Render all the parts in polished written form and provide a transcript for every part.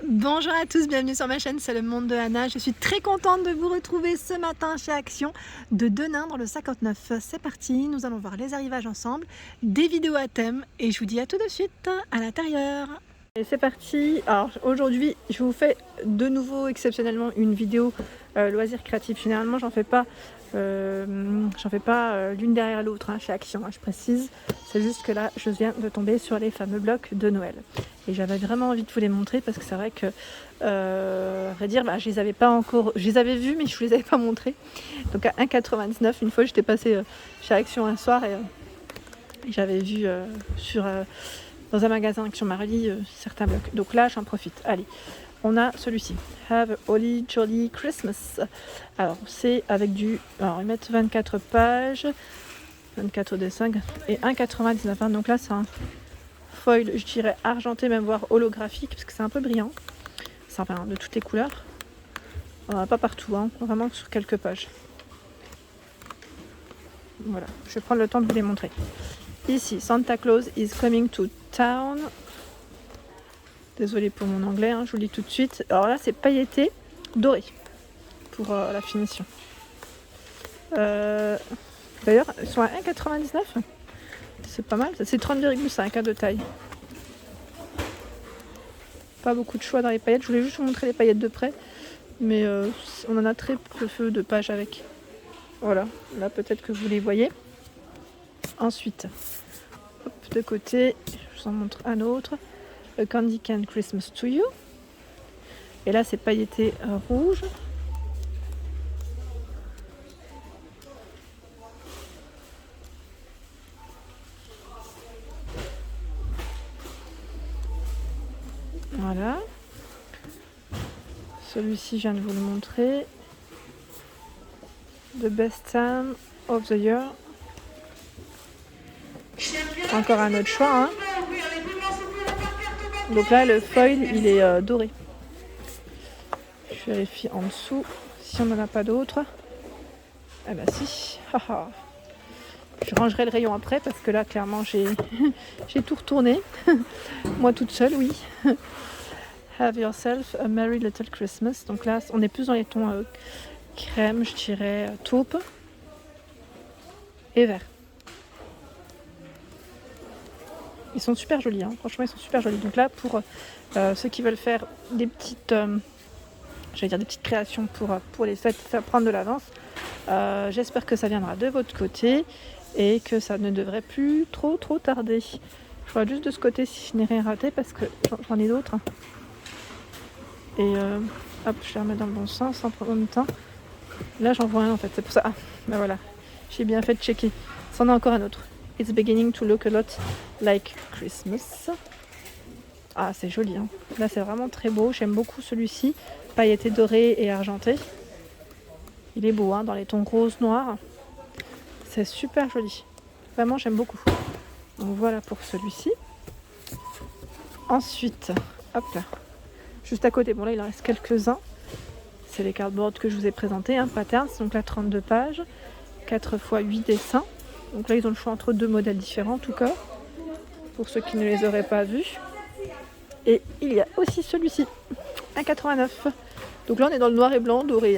Bonjour à tous, bienvenue sur ma chaîne, c'est le monde de Anna. Je suis très contente de vous retrouver ce matin chez Action de Denain dans le 59. C'est parti, nous allons voir les arrivages ensemble, des vidéos à thème et je vous dis à tout de suite à l'intérieur. Et c'est parti. Alors aujourd'hui je vous fais de nouveau exceptionnellement une vidéo loisirs créatifs. Généralement j'en fais pas l'une derrière l'autre chez Action, je précise. C'est juste que là je viens de tomber sur les fameux blocs de Noël et j'avais vraiment envie de vous les montrer parce que c'est vrai que à vrai dire je les avais pas encore, je les avais vus mais je vous les avais pas montrés. Donc à 1,99 une fois j'étais passée chez Action un soir et j'avais vu dans un magasin Action Marly certains blocs. Donc là j'en profite. Allez, on a celui-ci, Have a Holly Jolly Christmas. Alors c'est avec du, alors ils mettent 24 pages, 24 dessins et 1,99. Donc là c'est un foil, je dirais argenté, même voire holographique, parce que c'est un peu brillant. C'est enfin de toutes les couleurs. Pas partout, vraiment sur quelques pages. Voilà, je vais prendre le temps de vous les montrer. Ici, Santa Claus is coming to town. Désolée pour mon anglais, je vous le lis tout de suite. Alors là, c'est pailleté doré pour la finition. D'ailleurs, ils sont à 1,99. C'est pas mal, c'est 32,5 de taille. Pas beaucoup de choix dans les paillettes. Je voulais juste vous montrer les paillettes de près, mais on en a très peu de pages avec. Voilà, là peut-être que vous les voyez. Ensuite, hop, de côté, je vous en montre un autre. A Candy Can Christmas to You. Et là c'est pailleté rouge. Voilà. Celui-ci, je viens de vous le montrer. The Best Time of the Year. Encore un autre choix. Donc là, le foil, il est doré. Je vérifie en dessous si on n'en a pas d'autres. Ah bah si. Je rangerai le rayon après parce que là, clairement, j'ai tout retourné. Moi toute seule, oui. Have yourself a merry little Christmas. Donc là, on est plus dans les tons crème, je dirais taupe et vert. Ils sont super jolis, franchement ils sont super jolis. Donc là pour ceux qui veulent faire des petites, des petites créations pour les fêtes, faire prendre de l'avance, j'espère que ça viendra de votre côté et que ça ne devrait plus trop tarder. Je vois juste de ce côté si je n'ai rien raté parce que j'en ai d'autres. Et hop, je les remets dans le bon sens en même temps. Là j'en vois un en fait, c'est pour ça. Ben voilà, j'ai bien fait de checker. C'en a encore un autre. It's beginning to look a lot like Christmas. Ah, c'est joli. Là, c'est vraiment très beau. J'aime beaucoup celui-ci. Pailleté doré et argenté. Il est beau, dans les tons rose noir. C'est super joli. Vraiment, j'aime beaucoup. Donc voilà pour celui-ci. Ensuite, hop là. Juste à côté, bon là, il en reste quelques-uns. C'est les cardboards que je vous ai présentés, patterns. Donc là, 32 pages. 4 x 8 dessins. Donc là, ils ont le choix entre deux modèles différents, en tout cas, pour ceux qui ne les auraient pas vus. Et il y a aussi celui-ci, 1,89. Donc là, on est dans le noir et blanc doré,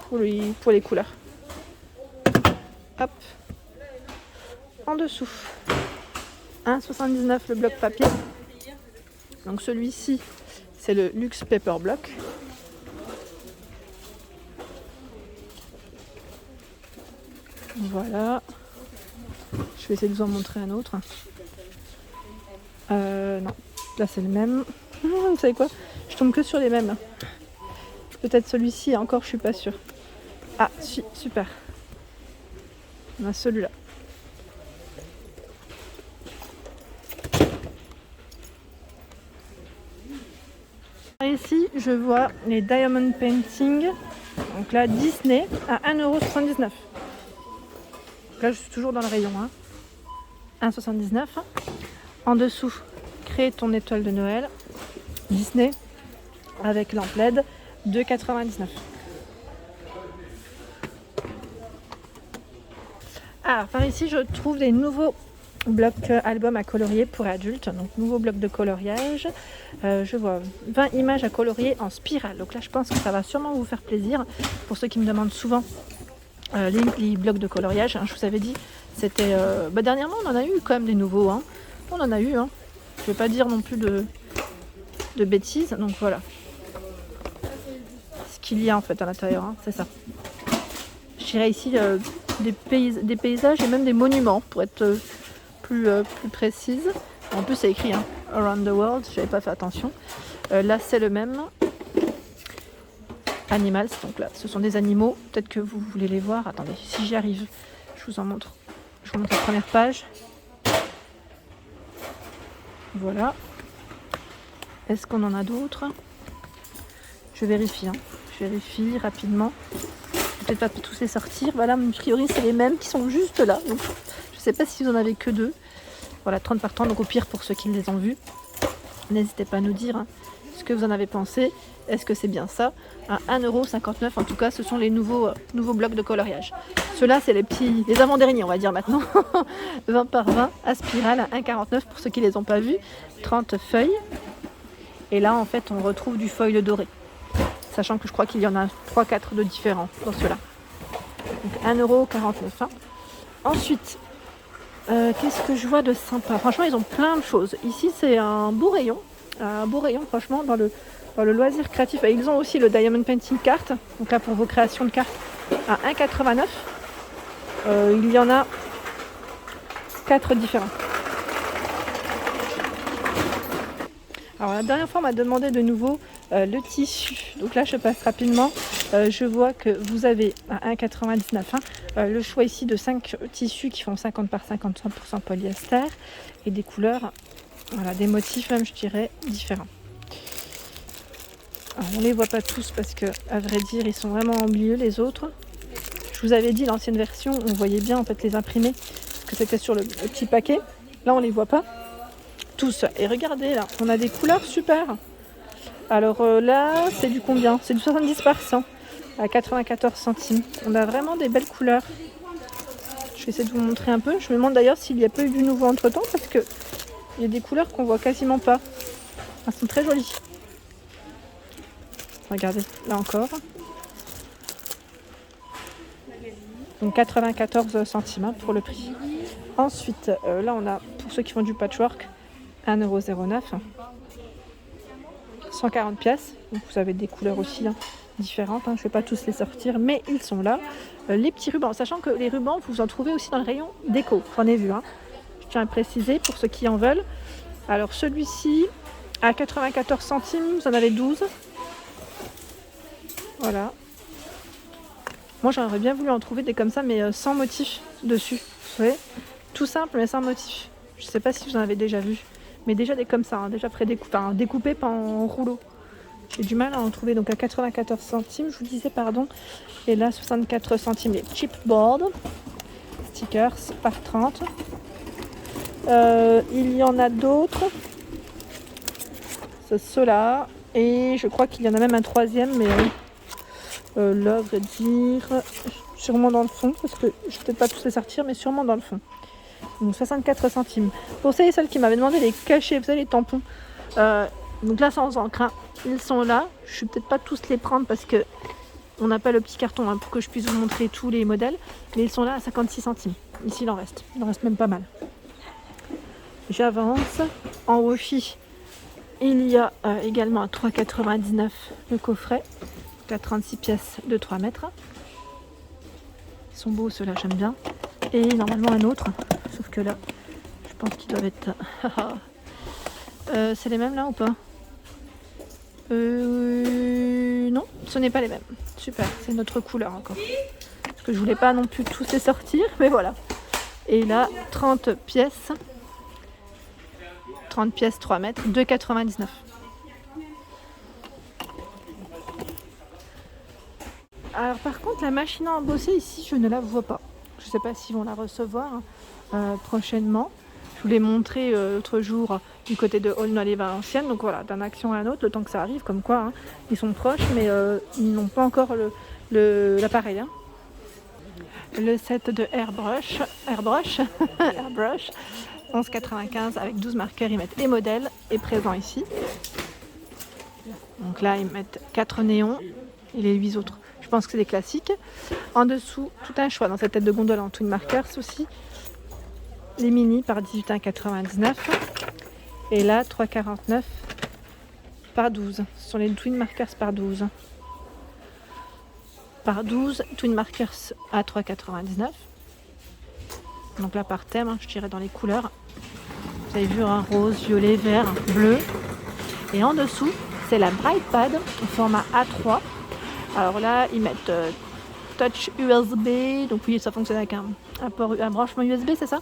pour les couleurs. Hop. En dessous, 1,79 le bloc papier. Donc celui-ci, c'est le Luxe Paper Block. Voilà. Je vais essayer de vous en montrer un autre. Non, là c'est le même. Vous savez quoi? Je tombe que sur les mêmes. Peut-être celui-ci, encore je suis pas sûre. Ah si, super. On a celui-là. Ici, je vois les Diamond Painting. Donc là, Disney à 1,79 €. Là, je suis toujours dans le rayon. 1,79 €. En dessous, créer ton étoile de Noël. Disney avec lampe LED, 2,99 €. Alors, par ici, je trouve des nouveaux bloc album à colorier pour adultes, donc nouveau bloc de coloriage. Je vois 20 images à colorier en spirale, donc là je pense que ça va sûrement vous faire plaisir pour ceux qui me demandent souvent les blocs de coloriage, hein. Je vous avais dit, c'était dernièrement on en a eu quand même des nouveaux, hein. On en a eu, hein. Je vais pas dire non plus de bêtises, donc voilà ce qu'il y a en fait à l'intérieur, hein, c'est ça. Je dirais ici des paysages et même des monuments pour être plus précise. En plus c'est écrit, hein, Around the World, j'avais pas fait attention. Là c'est le même. Animals, donc là ce sont des animaux, peut-être que vous voulez les voir. Attendez, si j'y arrive, je vous en montre. Je vous montre la première page. Voilà. Est-ce qu'on en a d'autres? Je vérifie, hein. Je vérifie rapidement. Peut-être pas tous les sortir. Voilà, a priori c'est les mêmes qui sont juste là. Donc je sais pas si vous en avez que 2. Voilà, 30 par 30, donc au pire pour ceux qui les ont vus, n'hésitez pas à nous dire, hein, ce que vous en avez pensé. Est-ce que c'est bien ça? À 1,59 €, en tout cas, ce sont les nouveaux blocs de coloriage. Ceux-là, c'est les avant-derniers, on va dire maintenant. 20 par 20 à spirale à 1,49 € pour ceux qui ne les ont pas vus. 30 feuilles. Et là, en fait, on retrouve du foil doré. Sachant que je crois qu'il y en a 3-4 de différents dans ceux-là. Donc 1,49 €. Hein. Ensuite, qu'est-ce que je vois de sympa? Franchement, ils ont plein de choses. Ici, c'est un beau rayon. Franchement, dans le loisir créatif. Et ils ont aussi le Diamond Painting Cart. Donc là, pour vos créations de cartes, à 1,89 €. Il y en a 4 différents. Alors la dernière fois, on m'a demandé de nouveau le tissu. Donc là, je passe rapidement. Je vois que vous avez à 1,99 €, hein, le choix ici de 5 tissus qui font 50 par 50, 100% polyester. Et des couleurs, voilà, des motifs même, je dirais, différents. Alors, on ne les voit pas tous parce que, à vrai dire, ils sont vraiment ennuyeux les autres. Je vous avais dit, l'ancienne version, on voyait bien en fait les imprimés, parce que c'était sur le petit paquet. Là, on ne les voit pas tous. Et regardez, là, on a des couleurs super. Alors là, c'est du combien? C'est du 70 par 100 à 94 centimes. On a vraiment des belles couleurs. Je vais essayer de vous montrer un peu. Je me demande d'ailleurs s'il n'y a pas eu du nouveau entre temps, parce qu'il y a des couleurs qu'on voit quasiment pas. Elles sont très jolies. Regardez, là encore. Donc 94 centimes, hein, pour le prix. Ensuite, là on a, pour ceux qui font du patchwork, 1,09 €. 140 pièces. Donc vous avez des couleurs aussi, hein, différentes. Hein. Je ne vais pas tous les sortir, mais ils sont là. Les petits rubans, sachant que les rubans, vous en trouvez aussi dans le rayon déco. J'en ai vu. Hein. Je tiens à préciser pour ceux qui en veulent. Alors celui-ci, à 94 centimes, vous en avez 12. Voilà. Moi j'aurais bien voulu en trouver des comme ça, mais sans motif dessus. Vous savez, tout simple mais sans motif. Je ne sais pas si vous en avez déjà vu, mais déjà des comme ça, hein, déjà découpés pas en rouleau. J'ai du mal à en trouver, donc à 94 centimes, je vous disais, pardon. Et là 64 centimes les chipboard stickers par 30. Il y en a d'autres. C'est ceux-là. Et je crois qu'il y en a même un troisième, mais là, à vrai dire, sûrement dans le fond, parce que je ne vais peut-être pas tous les sortir, mais sûrement dans le fond. Donc 64 centimes. Pour celles et celles qui m'avaient demandé les cachets, vous savez, les tampons. Donc là, sans encre, hein, ils sont là. Je ne vais peut-être pas tous les prendre parce que on n'a pas le petit carton, hein, pour que je puisse vous montrer tous les modèles. Mais ils sont là à 56 centimes. Ici, il en reste. Il en reste même pas mal. J'avance. En washi, il y a également à 3,99 € le coffret. À 36 pièces de 3 mètres. Ils sont beaux ceux-là, j'aime bien. Et normalement un autre, sauf que là, je pense qu'ils doivent être... c'est les mêmes là ou pas? Non, ce n'est pas les mêmes. Super, c'est notre couleur encore. Parce que je voulais pas non plus tous les sortir, mais voilà. Et là, 30 pièces. 30 pièces 3 mètres, 2,99 €. Alors par contre, la machine à embosser ici, je ne la vois pas. Je ne sais pas s'ils vont la recevoir prochainement. Je vous l'ai montré l'autre jour du côté de Aulnoy-les-Valenciennes. Donc voilà, d'un action à un autre, le temps que ça arrive, comme quoi, hein, ils sont proches, mais ils n'ont pas encore l'appareil. Hein. le set de Airbrush, Airbrush 11,95 avec 12 marqueurs. Ils mettent les modèles est présent ici. Donc là, ils mettent 4 néons et les 8 autres, je pense que c'est des classiques. En dessous, tout un choix dans cette tête de gondole en twin markers aussi. Les mini par 18,99 et là 3,49 par 12. Ce sont les twin markers par 12. Par 12, twin markers à 3,99. Donc là par thème, je dirais dans les couleurs. Vous avez vu un rose, violet, vert, bleu. Et en dessous, c'est la Bright Pad au format A3. Alors là, ils mettent touch USB. Donc oui, ça fonctionne avec un branchement USB, c'est ça?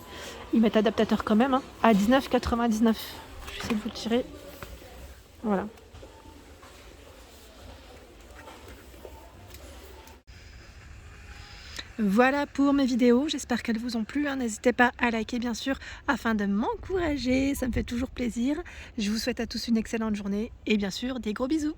Ils mettent adaptateur quand même à 19,99. Je vais essayer de vous le tirer. Voilà. Voilà pour mes vidéos, j'espère qu'elles vous ont plu. N'hésitez pas à liker bien sûr afin de m'encourager, ça me fait toujours plaisir. Je vous souhaite à tous une excellente journée et bien sûr des gros bisous.